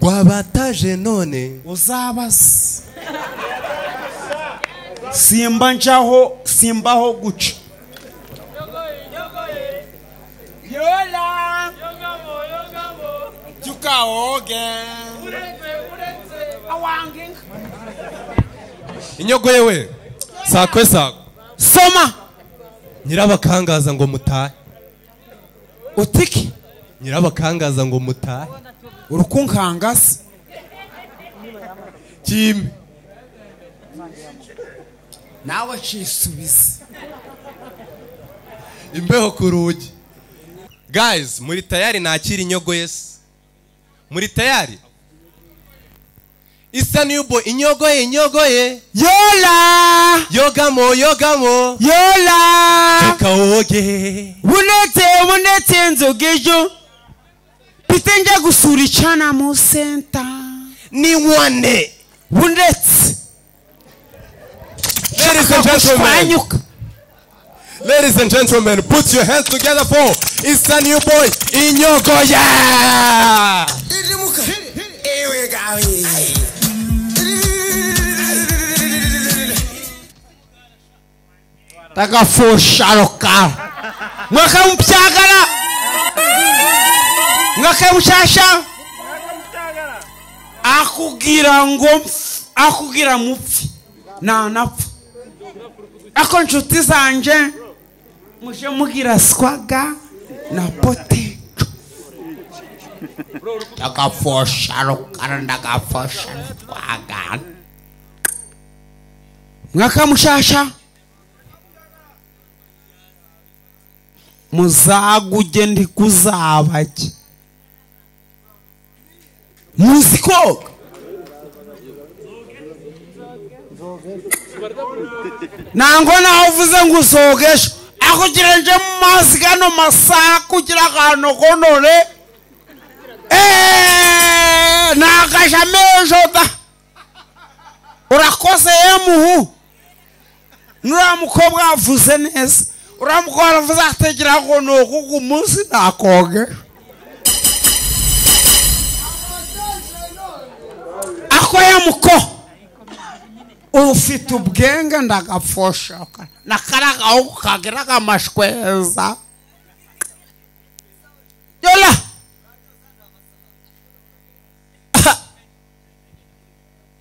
Gwabataje none uzabaza simbaho guca yola tukaoge awange Inyogo yewe sakwe sako soma nyirabakangaza ngo mutahe utiki nyirabakangaza ngo mutahe urukunkangase Kim nawe cisubize imbeho ku rugi. Guys, muri tayari nakira Inyogo yes? Muri tayari? Isa niyubo Inyogo ye yola yogamo yola tukaoge bunete nzogejo pitenja gusura icana mu center ni wane bunete. Ladies and gentlemen, put your hands together for it's a new boy Inyogo yeah. Takafusha loka mwaka mpyagala mwaka mushasha akugira mupfi na napfa ako nshuti zanje muje mugira swaga na potato takafusha loka ndakafusha swaga mwaka mushasha muzaguje ndikuzabajya muzikoga nango naho uvuze ngo usogesha akugirenje mu mazi gano masaha kugira akantu konore nakaja mejo da urakoze yemuhu nura mukobwa avuze neza uramukora avuze ategera ngo nuko ku munsi nakoge ako yemuko ufite ubwenge ndagafosha nakaraga aho kagira amashweza yola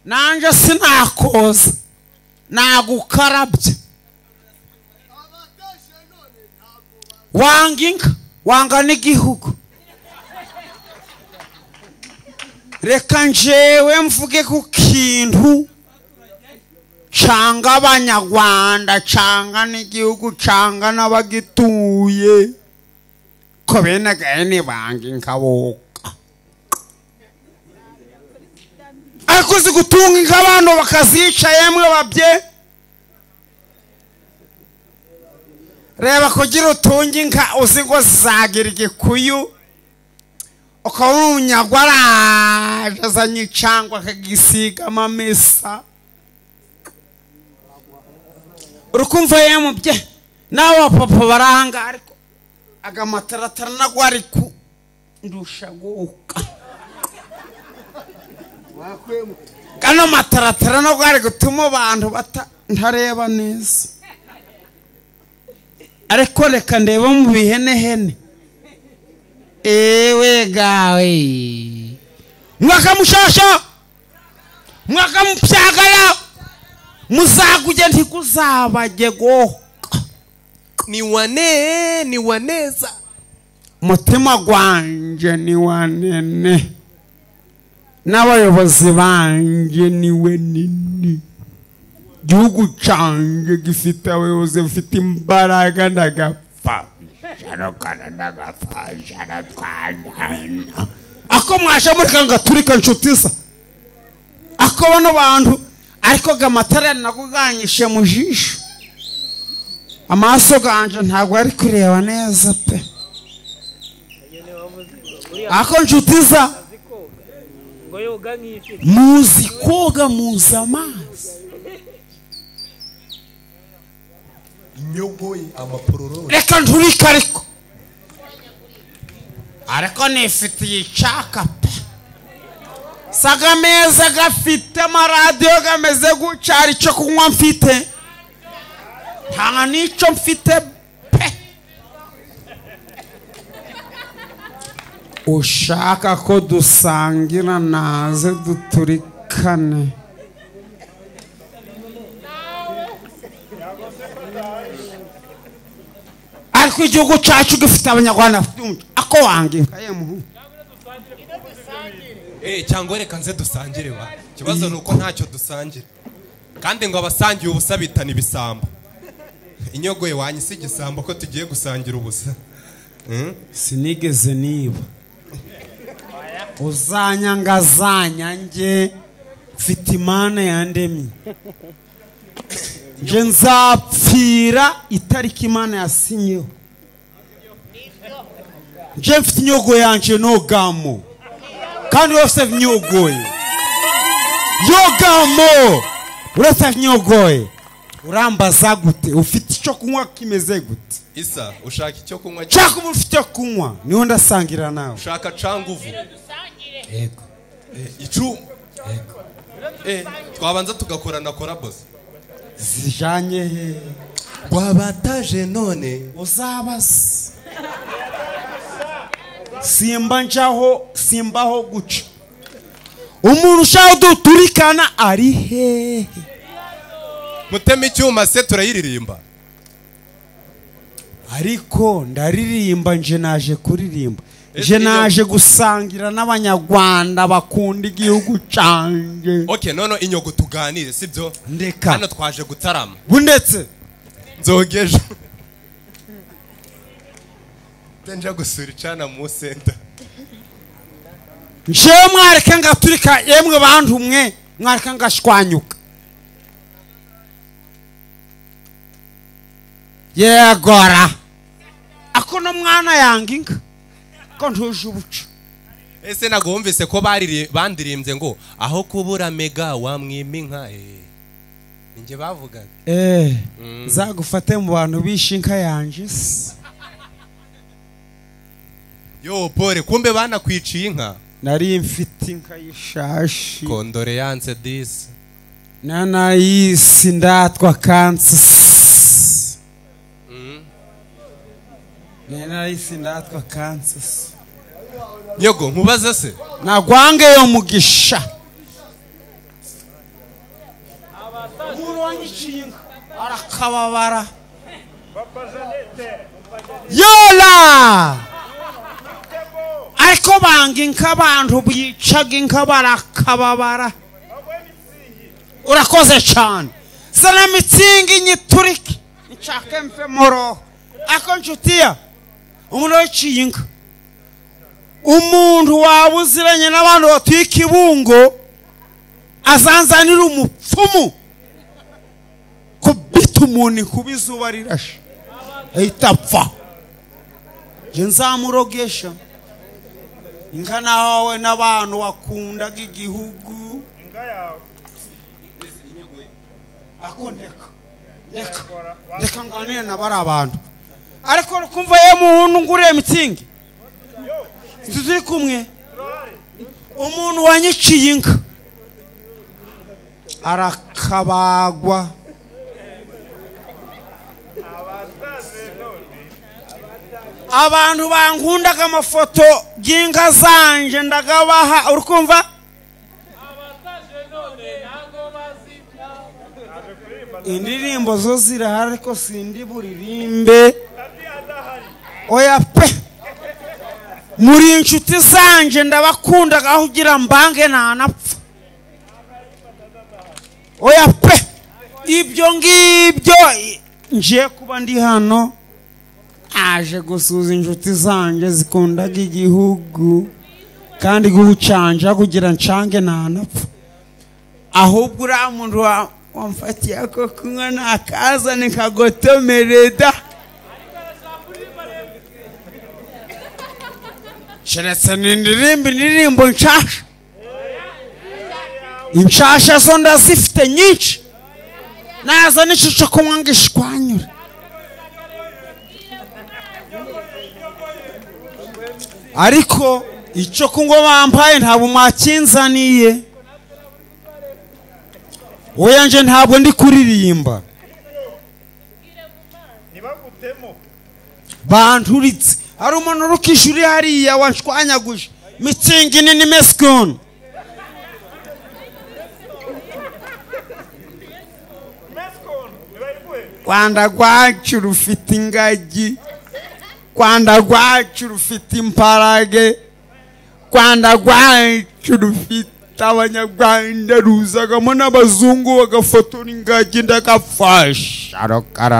nanje sinakoza nagukarabye wanga n'igihugu reka njewe mvuge ku kintu canga abanyarwanda canga n'igihugu canga n'abagituye ko bene gahene banginka boka ariko uzi gutunga inka abantu bakazica yemwe babye reba kugira utunge inka uzi ngo zizagira igikuyu ukaba umunyarwaraje azanye icangwa akagisiga amamesa urukumva yemubye nawe papa baranga ariko agamataratara nagwa ariko ndusha guka kano mataratara nagwa ari gutuma abantu ntareba neza ariko reka ndeba mu bihenehene ewe gawe mwaka mushasha mwaka mpyagala muzaguje ntikuzabajye go ni waneza mutima gwanje ni wanene n'abayobozi banje ni wenini gihugu canje gifite abayobozi bafite imbaraga ndagapfa ako mwasha muri kanga turika nshuti ako bano bantu ariko gamatara nakuganyishe mu jisho amaso ganje ntabwo ari kureba neza pe ako nshuti muzi koga muza amazi Inyogo amapuroro reka nturika ariko nifitiye icaka pe saga meza gafite amaradiyo gameze guca icyo kunywa mfite nta n'icyo mfite pe ushaka ko dusangira naze duturikane ariko igihugu cyacu gifite abanyarwanda ako wange cyangwa reka nze dusangire ba ikibazo ni uko ntacyo dusangira kandi ngo abasangiye ubusa bitana ibisambo inyogo ye wanyise igisambo ko tugiye gusangira ubusa sinigeze niba uzanyangazanyange mfite imana yandemye nje nzapfira itariki imana yasinyeho nje mfite inyogo yanje nogamo kandi wose nyogoye yogamo uretse nyogoye urambaza gute ufite icyo kunywa kimeze gute isa ushaka icyo kunywa cyangwa uba ufite kunywa niho ndasangira nawe ushaka canguvu yego icu twabanza tugakorana korabose zijyanye he wabataje none uzabaza simbaho guca umuntu ushaka duturikana ari hehe muteme icyuma se turayiririmba ariko ndaririmba nje naje kuririmba nje naje gusangira n'abanyarwanda bakunda igihugu canje none inyogo tuganire sibyo ndeka hano twaje gutarama bundetse nzogeje tenja gusura icana mu center nje mwareka ngaturika yemwe bantu mwe mwareka ngashwanyuka yegora ako no mwana yanginga ko ntuje ubuca ese nagumvise ko bandirimbye ngo aho kubura mega wamwima inka ninjye bavugaga zagufate mu bantu bishinka yanje yo pore kumbe banakwiciye inka nari mfite inka yishashi kondoleance disi nanayisi ndatwa kansi nanayisi ndatwa kansi nyogo nkubaza se nagwange yo mugisha umuntu wanyiciye inka arakababara yola ariko banga inka abantu bicaga inka barakababara urakoze cyane zana mitsingi nyiturike nshake mfe moro ako nshutia umuntu wiciye inka umuntu wabuziranye n'abantu batuye ikibungo azanzanira umupfumu kubita umuntu kuba izuba rirashe ahita apfa nje nzamurogesha inka nawe n'abantu wakundaga igihugu reka nganire na bari abantu ariko kumva ye muntu nguriye mitsingi turi kumwe umuntu wanyiciye inka arakabagwa abantu bankundaga amafoto y'inka zanje ndagabaha urikumva indirimbo zo zirahari ariko sindi buririmbe oya pe muri inshuti zanje ndabakundaga aho ugira mbange ntanapfa oya pe ibyo ngibyo nje kuba ndi hano aje gusuza inshuti zanje zikundaga igihugu kandi gucanja kugira nshange ntanapfa ahubwo uriya muntu wamfatiye ako kunywa nakazane kagotomereda keretse nindirimba indirimbo nshasha inshasha zo ndazifite nyinshi naza n'icuco kunywa ngo ishwanyure ariko icyo kunywa bampaye ntabwo mwakinzaniye. Oya nje ntabwo ndi kuririmba. Banturitse hari umuntu rukishuri hariya wanshwanyaguje mitsingi nini meskon. Rwanda rwacu rufite ingagi, Rwanda rwacu rufite imparage, Rwanda rwacu rufite abanyarwanda ruzagamo n'abazungu bagafotora ingagi ndagafasha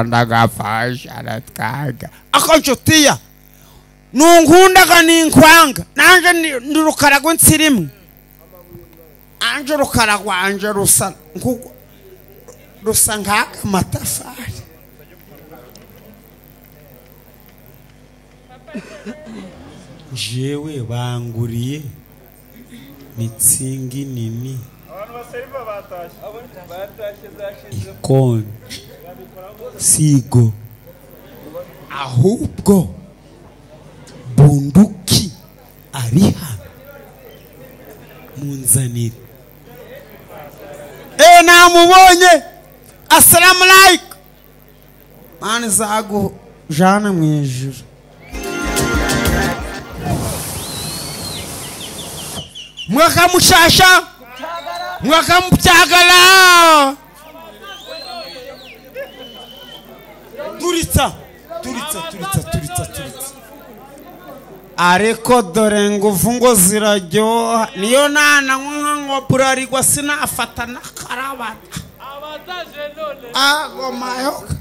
ndagafasha aratwaga akonchotiya nunkundaga ninkwanga nanje ndurukaragwe nsirimwe anje rukaragwa anje rusa nkaka amatafari. Jewe banguriye mitsingi nini ikonje sigo ahubwo bunduki ariha munzanire. Namubonye. Assalamu alaikum. Mani zagu jana mwijuru. Mwaka mushasha, mwaka mbyagala. Turitsa. Ariko dore nguvu ngo ziraryoha niyo nana ngo burarigwa sinafata nakarabata. Ago mayoka.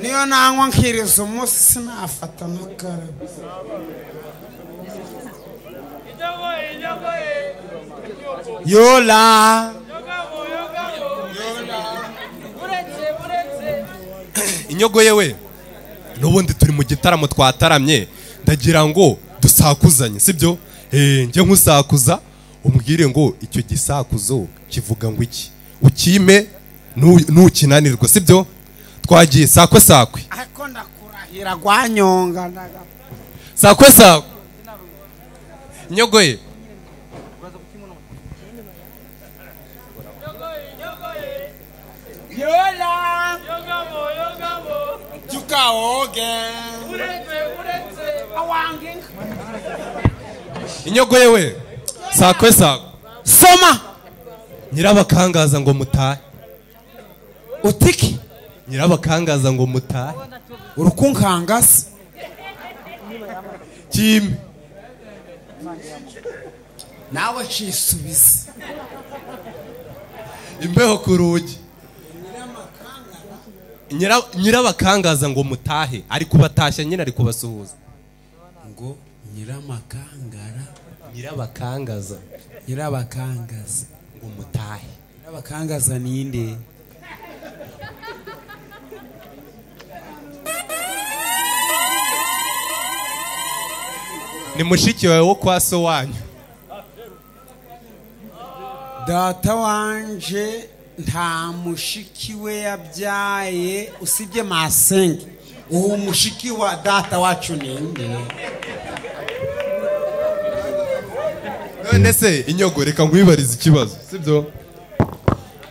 Niyo nanywa nkiriza umunsi sinafata nakarabata. Yola. Inyogo yewe nubundi turi mu gitaramo twataramye ndagira ngo dusakuzanye sibyo njye nkusakuza umbwire ngo icyo gisakuzo kivuga ngo iki ukime nukinanirwa sibyo twagiye sakwe ariko ndakurahira gwanyonga ndaga sakwe Inyogo ye Yola Tukaoge Awanging Inyogo yewe sakwe Soma Nyirabakangaza ngo mutahe Utiki Nyirabakangaza ngo mutahe Urukunkangasi Kim Nawe chisubize Imbeho ku rugi Nyirabakangaza ngo mutahe ari kubatashya nyine ari kubasuhuza ngo Nyirabakangaza ngo mutahe Nyirabakangaza ninde ni mushiki wawe wo kwa so wanyu data wanje nta mushiki we yabyaye usibye masenge uwo mushiki wa data wacu ninde none se Inyogo reka ngwibariza ikibazo sibyo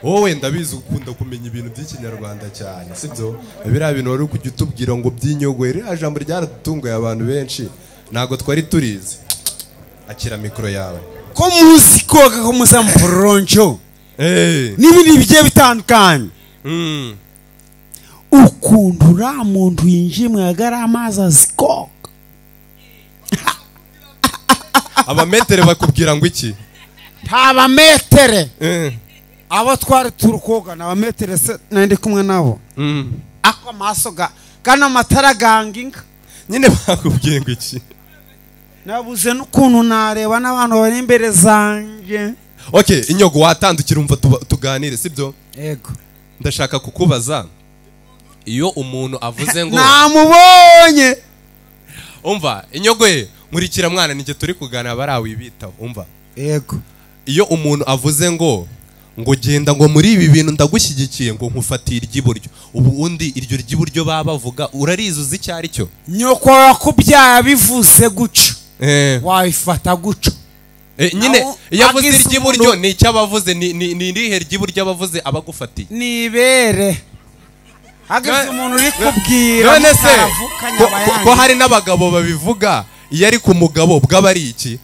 wowe ndabizi ukunda kumenya ibintu by'ikinyarwanda cyane sibyo biriya bintu wari kujya utubwira ngo by'Inyogo iriya jambo ryaradutunguye abantu benshi ntago twari turizi akira mikoro yawe ko muzi koga ko muzamuporonjo n'ibindi bigiye bitandukanye ukundura muntu yinjiye mu yagara amazi azikoga abametere bakubwira ngo iki nta bametere abo twari turukoga na bametere se nandi kumwe nabo ako maso kana amatara ganginga nyine bakubwiye ngo iki nabuze n'ukuntu nareba n'abantu bari imbere zanje okay Inyogo watandukira umva tuganire sibyo yego ndashaka kukubaza iyo umuntu avuze ngo namubonye umva Inyogo ye nkurikira mwana nije turi kuganira barawi bitaho umva yego iyo umuntu avuze ngo ngo genda ngo muri ibi bintu ndagushyigikiye ngo nkufatire iry'iburyo ubundi iryo ry'iburyo baba bavuga urarizi uzi icyo ari cyo nyoko yakubyaye bivuze guca wayifata guca nyine yavuze iry'iburyo ni icyo abavuze ni irihe ry'iburyo abavuze abagufatiye nibere hagaze umuntu uri kubwira none se ko hari n'abagabo babivuga iyo ari ku mugabo bw'aba ari iki